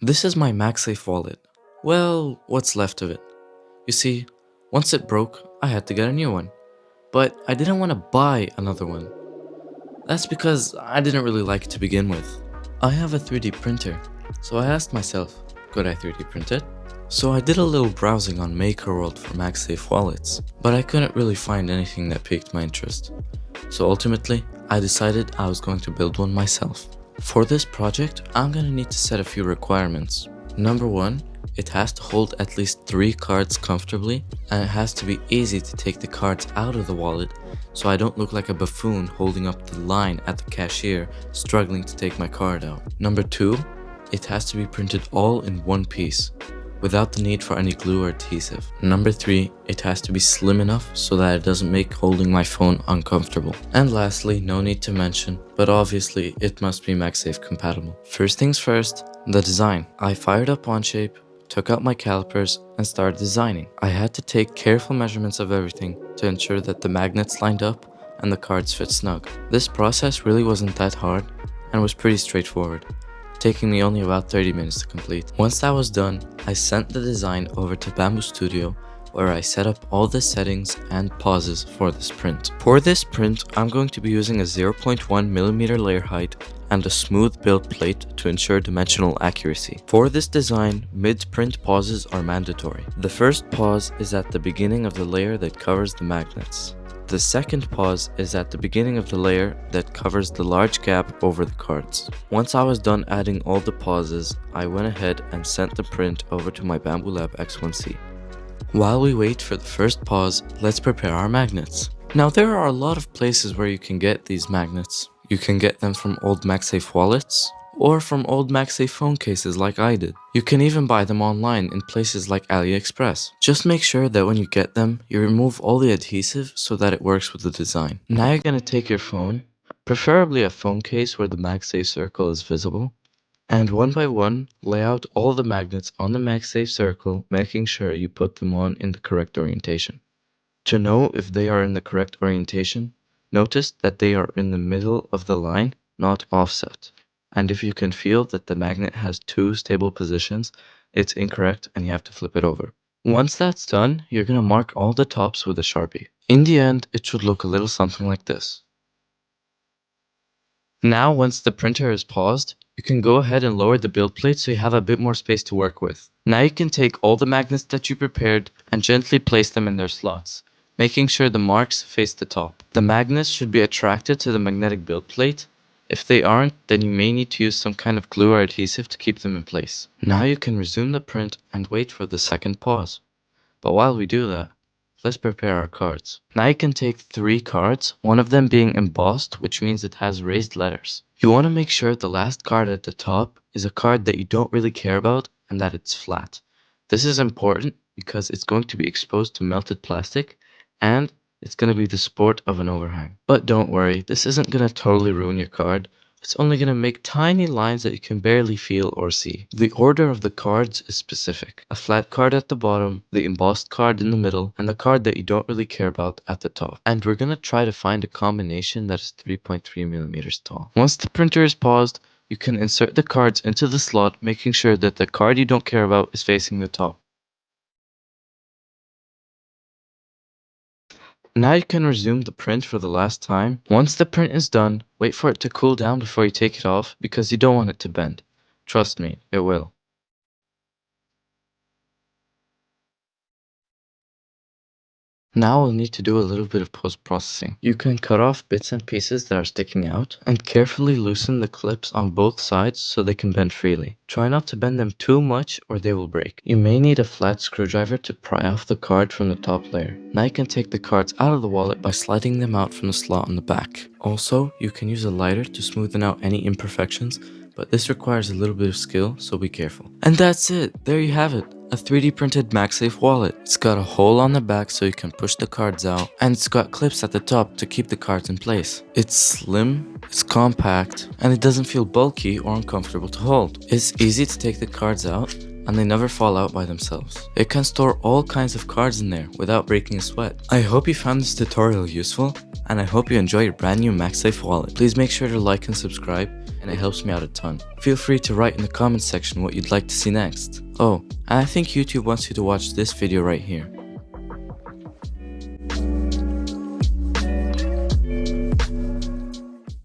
This is my MagSafe wallet. Well, what's left of it. You see, once it broke, I had to get a new one. But I didn't want to buy another one. That's because I didn't really like it to begin with. I have a 3D printer, so I asked myself, could I 3D print it? So I did a little browsing on MakerWorld for MagSafe wallets, but I couldn't really find anything that piqued my interest. So ultimately, I decided I was going to build one myself. For this project, I'm going to need to set a few requirements. Number one, it has to hold at least 3 cards comfortably, and it has to be easy to take the cards out of the wallet so I don't look like a buffoon holding up the line at the cashier struggling to take my card out. Number 2, it has to be printed all in one piece, without the need for any glue or adhesive. Number 3, it has to be slim enough so that it doesn't make holding my phone uncomfortable. And lastly, no need to mention, but obviously it must be MagSafe compatible. First things first, the design. I fired up Onshape, took out my calipers, and started designing. I had to take careful measurements of everything to ensure that the magnets lined up and the cards fit snug. This process really wasn't that hard and was pretty straightforward, taking me only about 30 minutes to complete. Once that was done, I sent the design over to Bamboo Studio, where I set up all the settings and pauses for this print. For this print, I'm going to be using a 0.1mm layer height and a smooth build plate to ensure dimensional accuracy. For this design, mid-print pauses are mandatory. The first pause is at the beginning of the layer that covers the magnets. The second pause is at the beginning of the layer that covers the large gap over the cards. Once I was done adding all the pauses, I went ahead and sent the print over to my Bamboo Lab X1C. While we wait for the first pause, let's prepare our magnets. Now there are a lot of places where you can get these magnets. You can get them from old MagSafe wallets, or from old MagSafe phone cases like I did. You can even buy them online in places like AliExpress. Just make sure that when you get them, you remove all the adhesive so that it works with the design. Now you're going to take your phone, preferably a phone case where the MagSafe circle is visible, and one by one, lay out all the magnets on the MagSafe circle, making sure you put them on in the correct orientation. To know if they are in the correct orientation, notice that they are in the middle of the line, not offset. And if you can feel that the magnet has 2 stable positions, it's incorrect and you have to flip it over. Once that's done, you're going to mark all the tops with a Sharpie. In the end, it should look a little something like this. Now, once the printer is paused, you can go ahead and lower the build plate so you have a bit more space to work with. Now you can take all the magnets that you prepared and gently place them in their slots, making sure the marks face the top. The magnets should be attracted to the magnetic build plate. If they aren't, then you may need to use some kind of glue or adhesive to keep them in place. Now you can resume the print and wait for the second pause. But while we do that, let's prepare our cards. Now you can take 3 cards, one of them being embossed, which means it has raised letters. You want to make sure the last card at the top is a card that you don't really care about and that it's flat. This is important because it's going to be exposed to melted plastic and it's going to be the support of an overhang. But don't worry, this isn't going to totally ruin your card. It's only going to make tiny lines that you can barely feel or see. The order of the cards is specific. A flat card at the bottom, the embossed card in the middle, and the card that you don't really care about at the top. And we're going to try to find a combination that is 3.3mm tall. Once the printer is paused, you can insert the cards into the slot, making sure that the card you don't care about is facing the top. Now you can resume the print for the last time. Once the print is done, wait for it to cool down before you take it off because you don't want it to bend. Trust me, it will. Now we'll need to do a little bit of post-processing. You can cut off bits and pieces that are sticking out and carefully loosen the clips on both sides so they can bend freely. Try not to bend them too much or they will break. You may need a flat screwdriver to pry off the card from the top layer. Now you can take the cards out of the wallet by sliding them out from the slot on the back. Also, you can use a lighter to smoothen out any imperfections, but this requires a little bit of skill, so be careful. And that's it! There you have it! A 3D printed MagSafe wallet. It's got a hole on the back so you can push the cards out, and it's got clips at the top to keep the cards in place. It's slim, it's compact, and it doesn't feel bulky or uncomfortable to hold. It's easy to take the cards out, and they never fall out by themselves. It can store all kinds of cards in there without breaking a sweat. I hope you found this tutorial useful, and I hope you enjoy your brand new MagSafe wallet. Please make sure to like and subscribe. and it helps me out a ton. Feel free to write in the comment section what you'd like to see next. Oh, and I think YouTube wants you to watch this video right here.